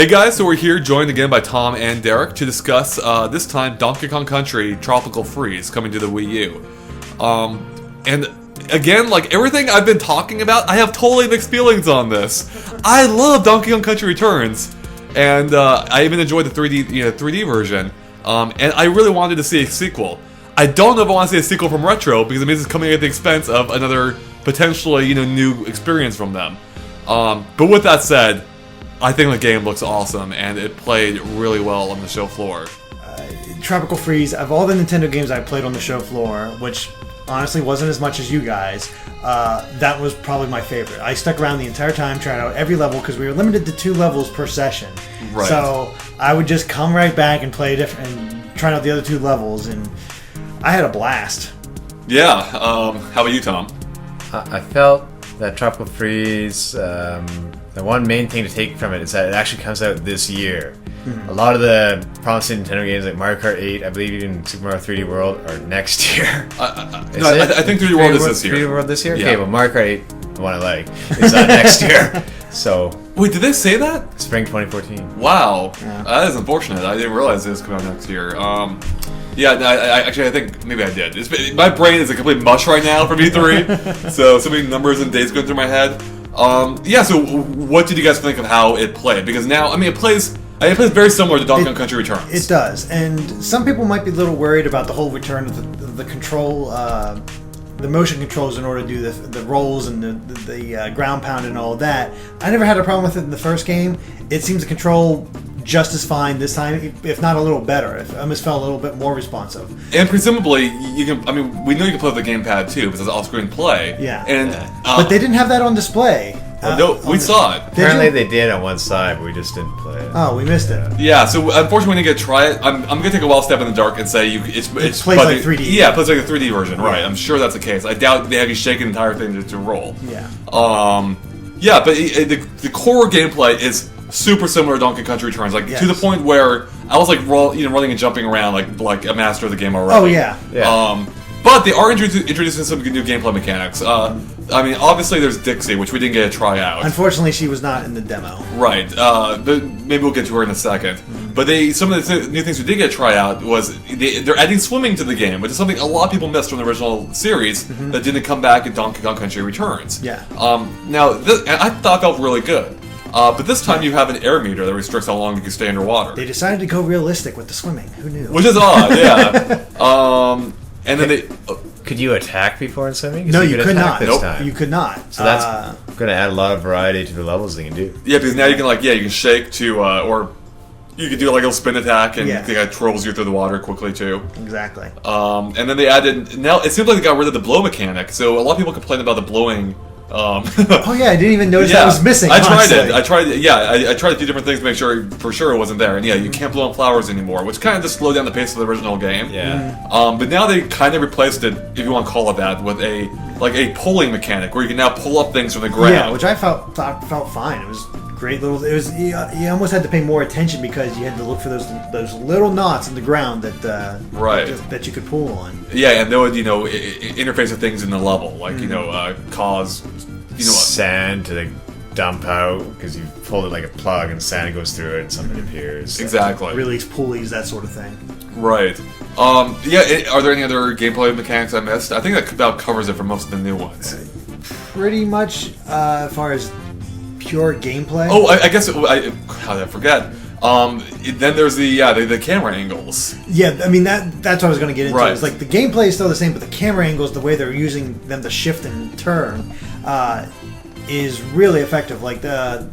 Hey guys, so we're here joined again by Tom and Derek to discuss, this time, Donkey Kong Country Tropical Freeze coming to the Wii U. And again, like everything I've been talking about, I have totally mixed feelings on this. I love Donkey Kong Country Returns, and I even enjoyed the 3D version, and I really wanted to see a sequel. I don't know if I want to see a sequel from Retro, because it means it's coming at the expense of another potentially, new experience from them. But with that said, I think the game looks awesome, and it played really well on the show floor. Tropical Freeze, of all the Nintendo games I played on the show floor, which honestly wasn't as much as you guys, that was probably my favorite. I stuck around the entire time, tried out every level, because we were limited to 2 levels per session. Right. So I would just come right back and play different, and try out the other 2 levels, and I had a blast. Yeah, how about you, Tom? I felt that Tropical Freeze, the one main thing to take from it is that it actually comes out this year. Mm-hmm. A lot of the promising Nintendo games like Mario Kart 8, I believe even Super Mario 3D World, are next year. I think 3D World is this year. 3D World this year? Yeah. Okay, well Mario Kart 8, the one I like, is next year. So Wait, did they say that? Spring 2014. Wow, Yeah. That is unfortunate. I didn't realize this was coming out next year. Yeah, I think maybe I did. My brain is a complete mush right now from E3, so many numbers and dates going through my head. Yeah, so what did you guys think of how it played? Because now, I mean, it plays very similar to Donkey Kong Country Returns. It does, and some people might be a little worried about the whole return of the control, the motion controls in order to do the rolls and the ground pound and all that. I never had a problem with it in the first game. It seems to control just as fine this time, if not a little better. It almost felt a little bit more responsive. And presumably, you can. I mean, we know you can play with the gamepad too, because it's off-screen play. Yeah. And but they didn't have that on display. No, we saw it. Apparently they did on one side, but we just didn't play it. Oh, we missed it. Yeah, so unfortunately, when you get to try it, I'm gonna take a wild step in the dark and say it plays like 3D. Yeah, it plays like a 3D version, right? I'm sure that's the case. I doubt they have you shaking the entire thing to roll. Yeah. Yeah, but the core gameplay is super similar to Donkey Kong Country Returns, like to the point where I was like running and jumping around like a master of the game already. Oh yeah. But they are introducing some new gameplay mechanics. I mean, obviously there's Dixie, which we didn't get to try out. Unfortunately, she was not in the demo. Right. But maybe we'll get to her in a second. Mm-hmm. But some of the new things we did get to try out was they're adding swimming to the game, which is something a lot of people missed from the original series that didn't come back in Donkey Kong Country Returns. Yeah. Now, I thought it felt really good. But this time you have an air meter that restricts how long you can stay underwater. They decided to go realistic with the swimming. Who knew? Which is odd, yeah. And then Could you attack before in swimming? No, you could not. This time. You could not. So that's going to add a lot of variety to the levels they can do. Yeah, because now you can shake to, or you can do like a little spin attack, and it kind of twirls you through the water quickly too. Exactly. And then they added, now it seems like they got rid of the blow mechanic, so a lot of people complain about the blowing. Oh yeah, I didn't even notice that was missing. I tried a few different things to make sure for sure it wasn't there. And yeah, you can't blow on flowers anymore, which kind of just slowed down the pace of the original game. Yeah. But now they kind of replaced it, if you want to call it that, with a pulling mechanic where you can now pull up things from the ground. Yeah, which I felt fine. It was great little. It was you almost had to pay more attention because you had to look for those little knots in the ground that that you could pull on. Yeah, and they would interface with things in the level, like cause sand to dump out because you pull it like a plug and sand goes through it and something appears. Exactly. Release pulleys, that sort of thing. Right. Yeah. Are there any other gameplay mechanics I missed? I think that about covers it for most of the new ones. Pretty much, as far as pure gameplay. Oh, I guess how did I forget? Then there's the camera angles. Yeah, I mean that's what I was going to get into. Right. It's like the gameplay is still the same, but the camera angles, the way they're using them to shift and turn, is really effective. Like the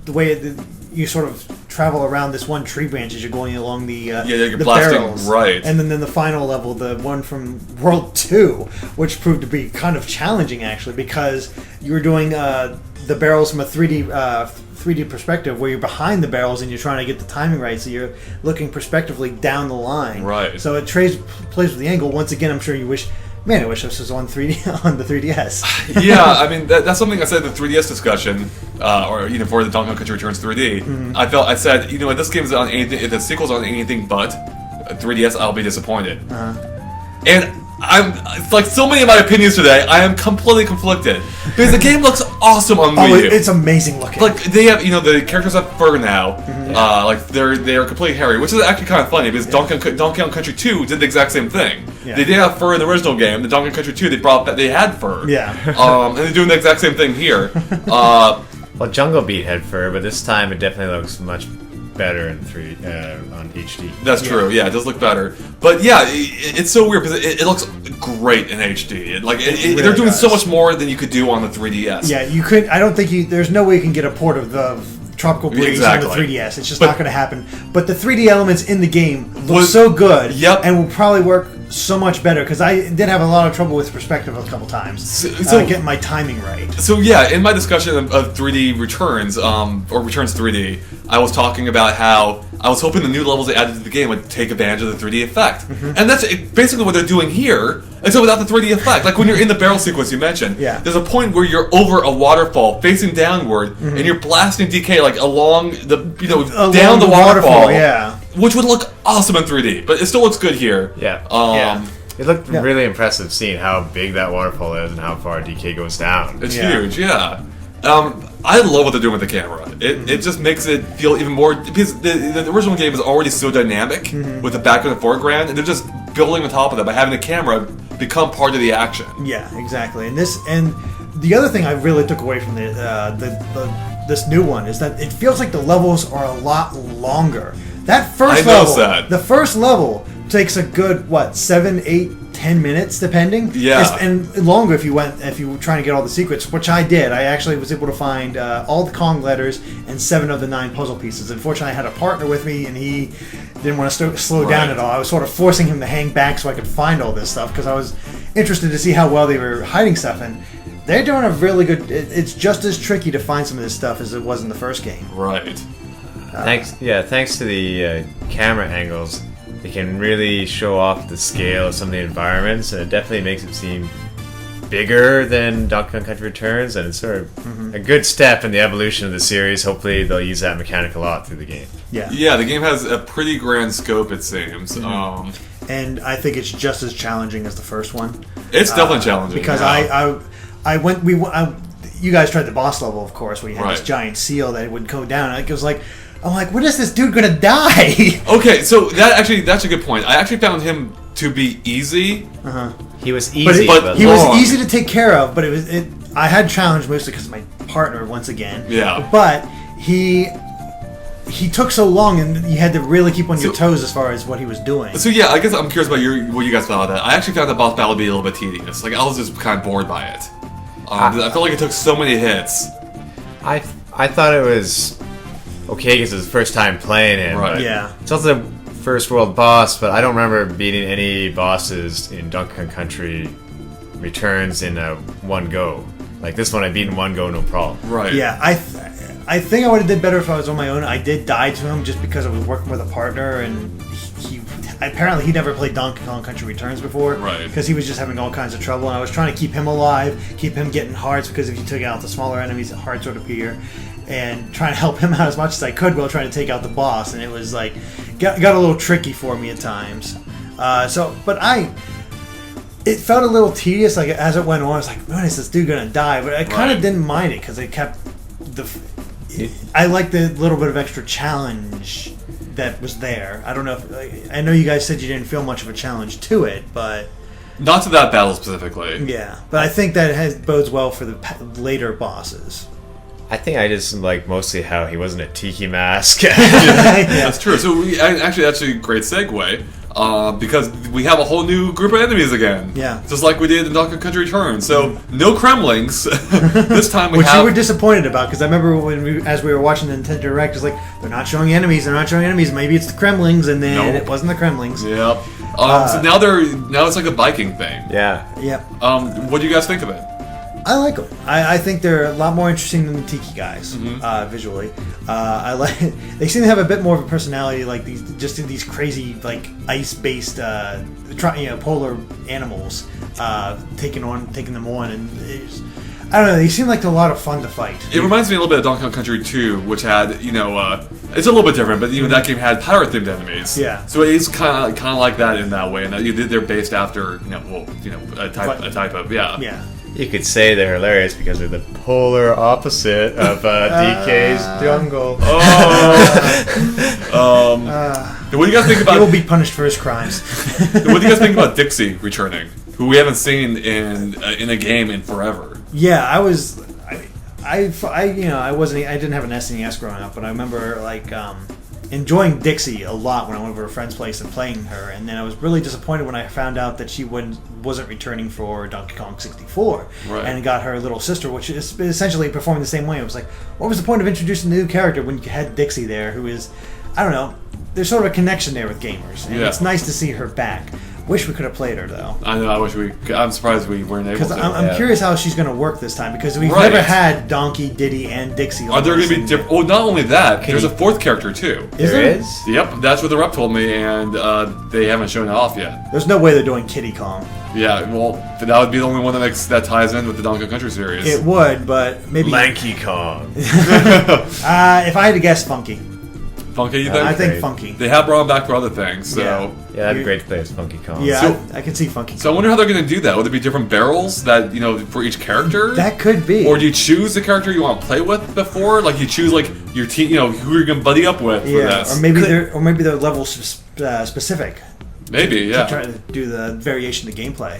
way you sort of travel around this one tree branch as you're going along you're the blasting, barrels, right? And then the final level, the one from World 2, which proved to be kind of challenging actually because you were doing the barrels from a 3D perspective where you're behind the barrels and you're trying to get the timing right, so you're looking prospectively down the line. Right. So it plays with the angle. Once again, I'm sure you wish. Man, I wish this was on 3D on the 3DS. Yeah, I mean that's something I said in the 3DS discussion, or for the Donkey Kong Country Returns 3D. Mm-hmm. I said if this game is on anything, if the sequel's on anything but 3DS, I'll be disappointed. And it's like so many of my opinions today. I am completely conflicted because the game looks awesome on Wii U. It's amazing looking. Like they have, the characters have fur now. Like they are completely hairy, which is actually kind of funny because Donkey Kong Country 2 did the exact same thing. Yeah. They did have fur in the original game. The Donkey Kong Country 2 they had fur. Yeah. And they're doing the exact same thing here. Well, Jungle Beat had fur, but this time it definitely looks much better in on HD. That's true. Yeah, it does look better. But yeah, it's so weird because it looks great in HD. Really they're doing does. so much more than you could do on the 3DS. Yeah, you could. I don't think there's no way you can get a port of the Tropical Breeze Exactly. on the 3DS. It's just not going to happen. But the 3D elements in the game look so good. Yep. And will probably work so much better because I did have a lot of trouble with perspective a couple times. So getting my timing right. So yeah, in my discussion of 3D Returns, or Returns 3D, I was talking about how I was hoping the new levels they added to the game would take advantage of the 3D effect. And that's basically what they're doing here, except without the 3D effect. Like when you're in the barrel sequence you mentioned, Yeah. there's a point where you're over a waterfall facing downward, and you're blasting DK like along the, down the waterfall. Yeah. Which would look awesome in 3D, but it still looks good here. Yeah. It looked really impressive seeing how big that waterfall is and how far DK goes down. It's Yeah. huge, yeah. I love what they're doing with the camera. It just makes it feel even more, because the original game is already so dynamic with the background and foreground, and they're just building on top of that by having the camera become part of the action. Yeah, exactly. And the other thing I really took away from this new one is that it feels like the levels are a lot longer. That first level, the first level takes a good 7, 8, 10 minutes depending. Yeah. And longer if you were trying to get all the secrets, which I did. I actually was able to find all the Kong letters and 7 of the 9 puzzle pieces. Unfortunately, I had a partner with me and he didn't want to slow down at all. I was sort of forcing him to hang back so I could find all this stuff because I was interested to see how well they were hiding stuff. And they're doing a really good. It's just as tricky to find some of this stuff as it was in the first game. Right. Thanks to the camera angles, they can really show off the scale of some of the environments, and it definitely makes it seem bigger than Donkey Kong Country Returns, and it's sort of a good step in the evolution of the series. Hopefully they'll use that mechanic a lot through the game. Yeah. Yeah, the game has a pretty grand scope, it seems. And I think it's just as challenging as the first one. It's definitely challenging. Because you guys tried the boss level, of course, where you had this giant seal that would go down. And it was like, I'm like, when is this dude gonna die? Okay, so that's a good point. I actually found him to be easy. He was easy, but he long. was easy to take care of. But I had challenge mostly because of my partner once again. Yeah. But he took so long, and you had to really keep on your toes as far as what he was doing. So yeah, I guess I'm curious about what you guys thought of that. I actually found the boss battle to be a little bit tedious. Like I was just kind of bored by it. I felt like it took so many hits. I thought it was okay because it was the first time playing it. Right. Yeah. It's also the first world boss, but I don't remember beating any bosses in Donkey Kong Country Returns in one go. Like this one, I beat in one go, no problem. Right. Yeah, I think I would have did better if I was on my own. I did die to him just because I was working with a partner, and he apparently he never played Donkey Kong Country Returns before, right? Because he was just having all kinds of trouble, and I was trying to keep him alive, keep him getting hearts, because if you took out the smaller enemies, hearts would appear, and trying to help him out as much as I could while trying to take out the boss, and it was like got a little tricky for me at times. It felt a little tedious, like as it went on. I was like, when is this dude gonna die? But I kind of didn't mind it because it kept I like the little bit of extra challenge that was there. I don't know if I know you guys said you didn't feel much of a challenge to it, but not to that battle specifically. Yeah, but I think that bodes well for the later bosses. I think I just like mostly how he wasn't a tiki mask. That's true. So that's a great segue. Because we have a whole new group of enemies again. Yeah. Just like we did in Donkey Kong Country Returns. So, no Kremlings. This time we Which have... you were disappointed about, because I remember as we were watching the Nintendo Direct, it's like, they're not showing enemies, Maybe it's the Kremlings, and then it wasn't the Kremlings. Yep. So now it's like a Viking thing. Yeah. Yep. What do you guys think of it? I like them. I think they're a lot more interesting than the Tiki guys visually. They seem to have a bit more of a personality, like these crazy like ice-based polar animals taking them on, and I don't know. They seem like a lot of fun to fight. It reminds me a little bit of Donkey Kong Country 2, which had, you know, it's a little bit different, but even that game had pirate-themed enemies. Yeah. So it's kind of like that in that way, and they're based after, a type of, Yeah. You could say they're hilarious because they're the polar opposite of DK's jungle. What do you guys think about? He will be punished for his crimes. What do you guys think about Dixie returning, who we haven't seen in a game in forever? Yeah, I didn't have an SNES growing up, but I remember enjoying Dixie a lot when I went over to a friend's place and playing her, and then I was really disappointed when I found out that she wasn't returning for Donkey Kong 64, right. And got her little sister, which is essentially performing the same way. I was like, what was the point of introducing the new character when you had Dixie there, who is, I don't know, there's sort of a connection there with gamers, and it's nice to see her back. Wish we could have played her though. I know. I'm surprised we weren't able to. Because I'm curious how she's going to work this time, because we've never had Donkey, Diddy, and Dixie. Are there going to be different? Well, not only that, there's a fourth character too. There is? Yep, that's what the rep told me, and they haven't shown it off yet. There's no way they're doing Kiddy Kong. Yeah, well, that would be the only one that ties in with the Donkey Kong Country series. It would, but maybe Lanky Kong. if I had to guess, Funky. Funky, you think? I think Funky. They have brought him back for other things, so... Yeah, that'd be great to play as Funky Kong. Yeah, I can see Funky Kong. So I wonder how they're going to do that. Would there be different barrels that, for each character? That could be. Or do you choose the character you want to play with before? Like, you choose, your team, who you're going to buddy up with for this. Or maybe they're level specific. Maybe, yeah. To try to do the variation of the gameplay.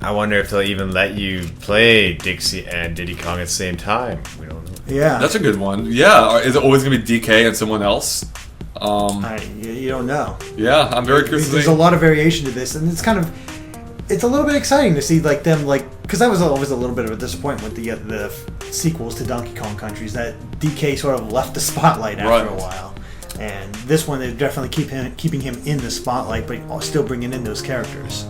I wonder if they'll even let you play Dixie and Diddy Kong at the same time. We don't know. Yeah. That's a good one. Yeah. Is it always going to be DK and someone else? You don't know. Yeah, I'm very curious. There's a lot of variation to this, and it's a little bit exciting to see them because that was always a little bit of a disappointment with the sequels to Donkey Kong Countries, that DK sort of left the spotlight after a while, and this one they're definitely keeping him in the spotlight, but still bringing in those characters.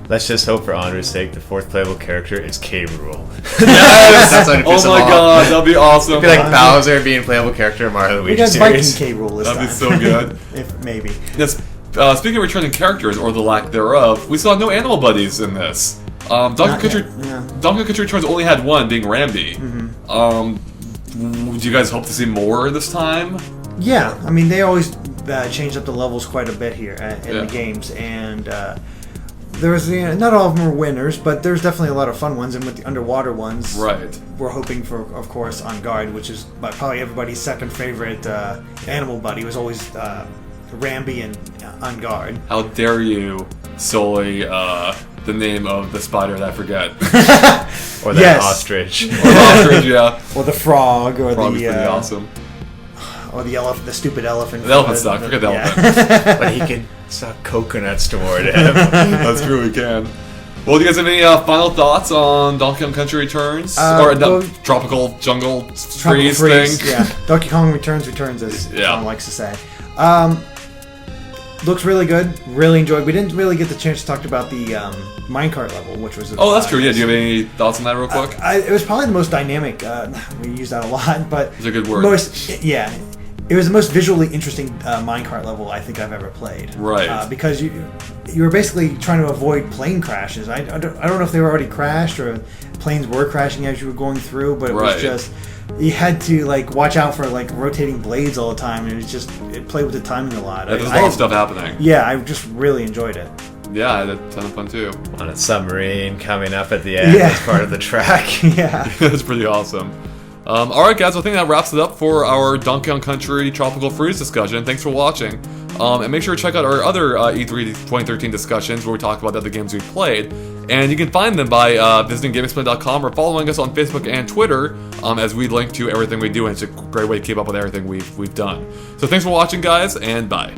Let's just hope, for Andre's sake, the fourth playable character is K. Rool. Yes! That's what Oh my god, that'd be awesome. It'd be like Bowser being playable character in Mario Luigi We got series. Viking K. Rool this time. That'd be so good. If maybe. Yes. Speaking of returning characters, or the lack thereof, we saw no animal buddies in this. Donkey Kong Country Returns only had one, being Rambi. Do you guys hope to see more this time? Yeah, I mean, they always change up the levels quite a bit here in the games, and there's not all of them are winners, but there's definitely a lot of fun ones, and with the underwater ones, we're hoping for, of course, On Guard, which is probably everybody's second favorite animal buddy. Was always Rambi and On Guard. How dare you sully the name of the spider that I forget? Or that ostrich. Or the ostrich, yeah. Or the frog, or Frog is pretty awesome. Or the elephant, the stupid elephant. The elephant sucked. Forget the elephant. But he can suck coconuts toward him. That's true, we can. Well, do you guys have any final thoughts on Donkey Kong Country Returns? Tropical Jungle Freeze thing? Yeah, Donkey Kong Returns, as Tom likes to say. Looks really good. Really enjoyed. We didn't really get the chance to talk about the minecart level, which was... that's true. Yeah, do you have any thoughts on that real quick? It was probably the most dynamic. We use that a lot, but... It's a good word. It was the most visually interesting minecart level I think I've ever played. Right. Because you were basically trying to avoid plane crashes. I don't know if they were already crashed or planes were crashing as you were going through, but it was just... You had to watch out for rotating blades all the time, and it played with the timing a lot. There's a lot of stuff happening. Yeah, I just really enjoyed it. Yeah, I had a ton of fun too. On a submarine coming up at the end as part of the track. Yeah. That's pretty awesome. Alright guys, I think that wraps it up for our Donkey Kong Country Tropical Freeze discussion. Thanks for watching. And make sure to check out our other E3 2013 discussions where we talk about the other games we played. And you can find them by visiting GameXplain.com or following us on Facebook and Twitter as we link to everything we do, and it's a great way to keep up with everything we've done. So thanks for watching guys, and bye.